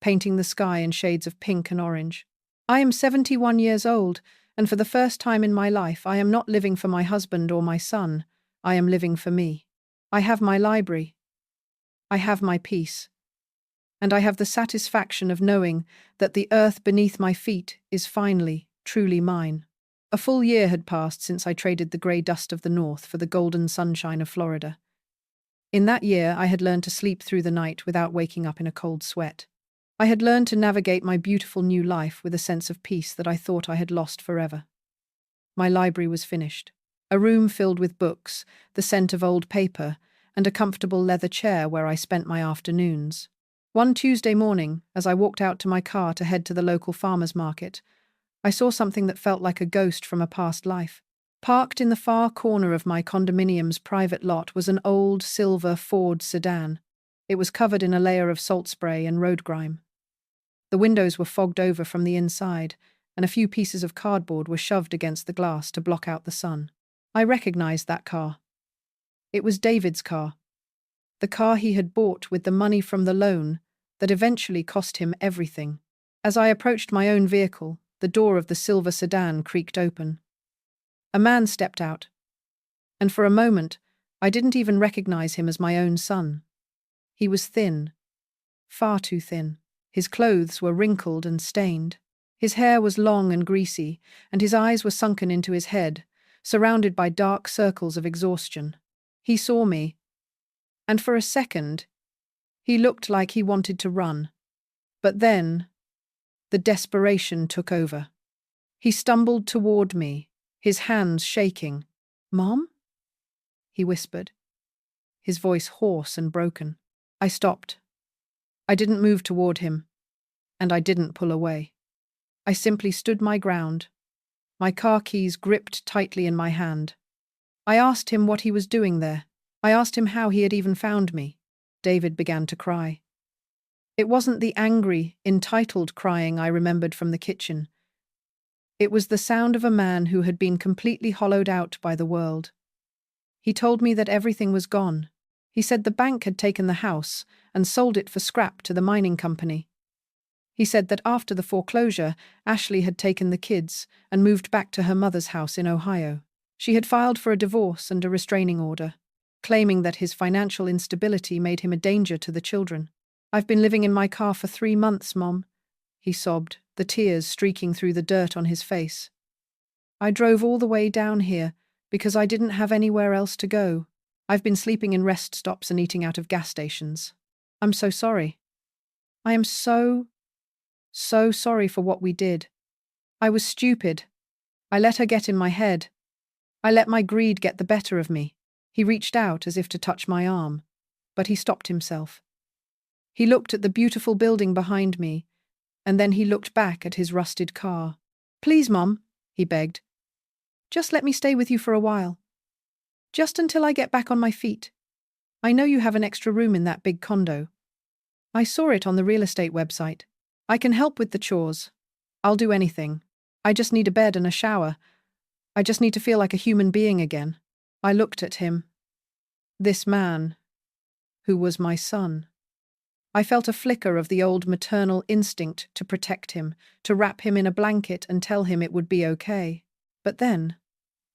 painting the sky in shades of pink and orange. I am 71 years old, and for the first time in my life, I am not living for my husband or my son. I am living for me. I have my library. I have my peace. and I have the satisfaction of knowing that the earth beneath my feet is finally, truly mine. A full year had passed since I traded the grey dust of the north for the golden sunshine of Florida. In that year, I had learned to sleep through the night without waking up in a cold sweat. I had learned to navigate my beautiful new life with a sense of peace that I thought I had lost forever. My library was finished. A room filled with books, the scent of old paper, and a comfortable leather chair where I spent my afternoons. One Tuesday morning, as I walked out to my car to head to the local farmer's market, I saw something that felt like a ghost from a past life. Parked in the far corner of my condominium's private lot was an old silver Ford sedan. It was covered in a layer of salt spray and road grime. The windows were fogged over from the inside, and a few pieces of cardboard were shoved against the glass to block out the sun. I recognized that car. It was David's car. The car he had bought with the money from the loan that eventually cost him everything. As I approached my own vehicle, the door of the silver sedan creaked open. A man stepped out, and for a moment, I didn't even recognize him as my own son. He was thin, far too thin. His clothes were wrinkled and stained. His hair was long and greasy, and his eyes were sunken into his head, surrounded by dark circles of exhaustion. He saw me, and for a second, he looked like he wanted to run. But then, the desperation took over. He stumbled toward me, his hands shaking. "Mom?" he whispered, his voice hoarse and broken. I stopped. I didn't move toward him, and I didn't pull away. I simply stood my ground, my car keys gripped tightly in my hand. I asked him what he was doing there. I asked him how he had even found me. David began to cry. It wasn't the angry, entitled crying I remembered from the kitchen. It was the sound of a man who had been completely hollowed out by the world. He told me that everything was gone. He said the bank had taken the house and sold it for scrap to the mining company. He said that after the foreclosure, Ashley had taken the kids and moved back to her mother's house in Ohio. She had filed for a divorce and a restraining order, claiming that his financial instability made him a danger to the children. "I've been living in my car for 3 months, Mom," he sobbed, the tears streaking through the dirt on his face. "I drove all the way down here because I didn't have anywhere else to go. I've been sleeping in rest stops and eating out of gas stations. I'm so sorry. I am so sorry for what we did. I was stupid. I let her get in my head. I let my greed get the better of me." He reached out as if to touch my arm, but he stopped himself. He looked at the beautiful building behind me, and then he looked back at his rusted car. "Please, Mom," he begged. "Just let me stay with you for a while. Just until I get back on my feet. I know you have an extra room in that big condo. I saw it on the real estate website. I can help with the chores. I'll do anything. I just need a bed and a shower. I just need to feel like a human being again." I looked at him. This man, who was my son. I felt a flicker of the old maternal instinct to protect him, to wrap him in a blanket and tell him it would be okay. But then,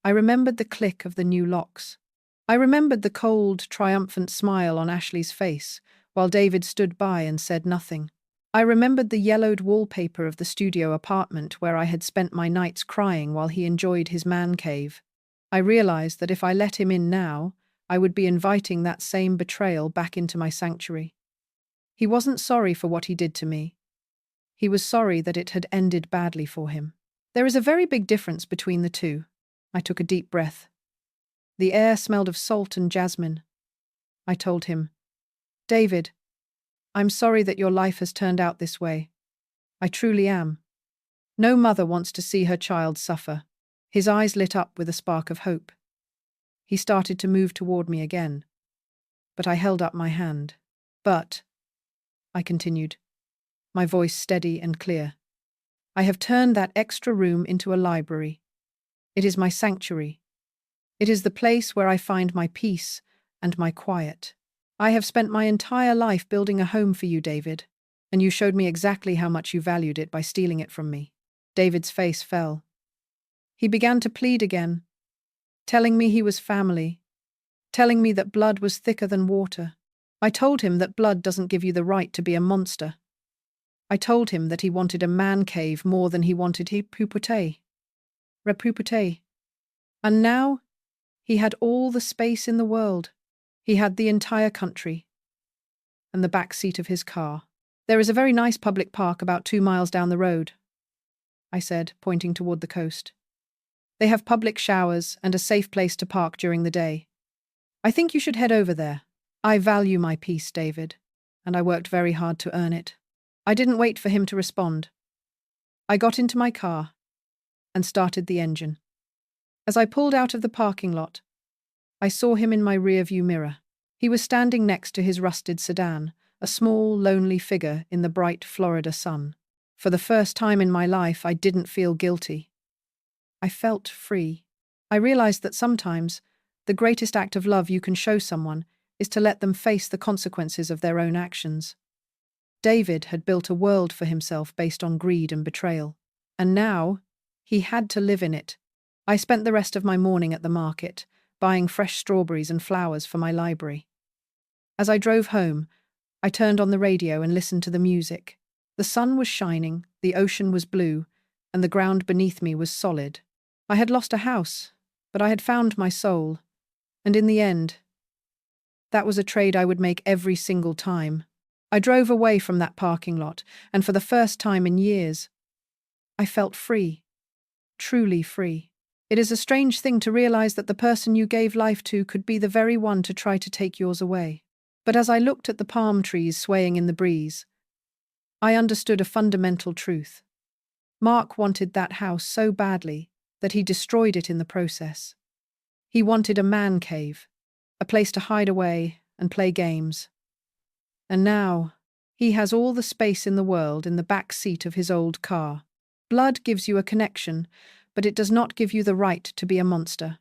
I remembered the click of the new locks. I remembered the cold, triumphant smile on Ashley's face, while David stood by and said nothing. I remembered the yellowed wallpaper of the studio apartment where I had spent my nights crying while he enjoyed his man cave. I realized that if I let him in now, I would be inviting that same betrayal back into my sanctuary. He wasn't sorry for what he did to me. He was sorry that it had ended badly for him. There is a very big difference between the two. I took a deep breath. The air smelled of salt and jasmine. I told him, "David, I'm sorry that your life has turned out this way. I truly am. No mother wants to see her child suffer." His eyes lit up with a spark of hope. He started to move toward me again, but I held up my hand. "But," I continued, my voice steady and clear, "I have turned that extra room into a library. It is my sanctuary. It is the place where I find my peace and my quiet. I have spent my entire life building a home for you, David, and you showed me exactly how much you valued it by stealing it from me." David's face fell. He began to plead again, telling me he was family, telling me that blood was thicker than water. I told him that blood doesn't give you the right to be a monster. I told him that he wanted a man cave more than he wanted repupute. And now he had all the space in the world. He had the entire country and the back seat of his car. There is a very nice public park about 2 miles down the road, I said, pointing toward the coast. They have public showers and a safe place to park during the day. I think you should head over there. I value my peace, David, and I worked very hard to earn it. I didn't wait for him to respond. I got into my car and started the engine. As I pulled out of the parking lot, I saw him in my rearview mirror. He was standing next to his rusted sedan, a small, lonely figure in the bright Florida sun. For the first time in my life, I didn't feel guilty. I felt free. I realized that sometimes the greatest act of love you can show someone is to let them face the consequences of their own actions. David had built a world for himself based on greed and betrayal, and now he had to live in it. I spent the rest of my morning at the market, buying fresh strawberries and flowers for my library. As I drove home, I turned on the radio and listened to the music. The sun was shining, the ocean was blue, and the ground beneath me was solid. I had lost a house, but I had found my soul, and in the end, that was a trade I would make every single time. I drove away from that parking lot, and for the first time in years, I felt free, truly free. It is a strange thing to realize that the person you gave life to could be the very one to try to take yours away. But as I looked at the palm trees swaying in the breeze, I understood a fundamental truth. Mark wanted that house so badly that he destroyed it in the process. He wanted a man cave, a place to hide away and play games. And now, he has all the space in the world in the back seat of his old car. Blood gives you a connection, but it does not give you the right to be a monster.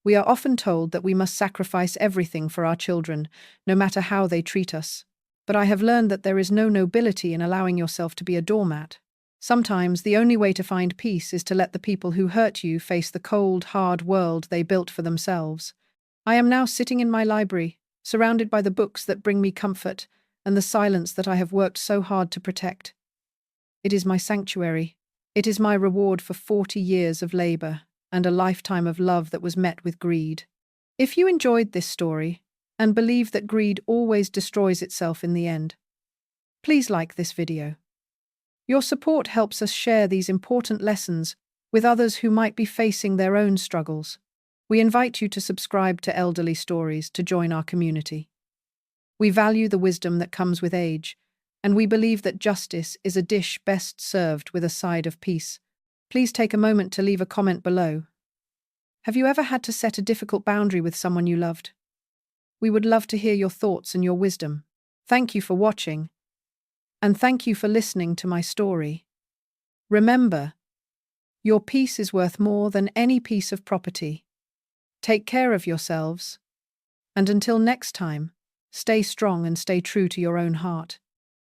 We are often told that we must sacrifice everything for our children, no matter how they treat us. But I have learned that there is no nobility in allowing yourself to be a doormat. Sometimes the only way to find peace is to let the people who hurt you face the cold, hard world they built for themselves. I am now sitting in my library, surrounded by the books that bring me comfort and the silence that I have worked so hard to protect. It is my sanctuary. It is my reward for 40 years of labor and a lifetime of love that was met with greed. If you enjoyed this story and believe that greed always destroys itself in the end, please like this video. Your support helps us share these important lessons with others who might be facing their own struggles. We invite you to subscribe to Elderly Stories to join our community. We value the wisdom that comes with age, and we believe that justice is a dish best served with a side of peace. Please take a moment to leave a comment below. Have you ever had to set a difficult boundary with someone you loved? We would love to hear your thoughts and your wisdom. Thank you for watching, and thank you for listening to my story. Remember, your peace is worth more than any piece of property. Take care of yourselves, and until next time, stay strong and stay true to your own heart.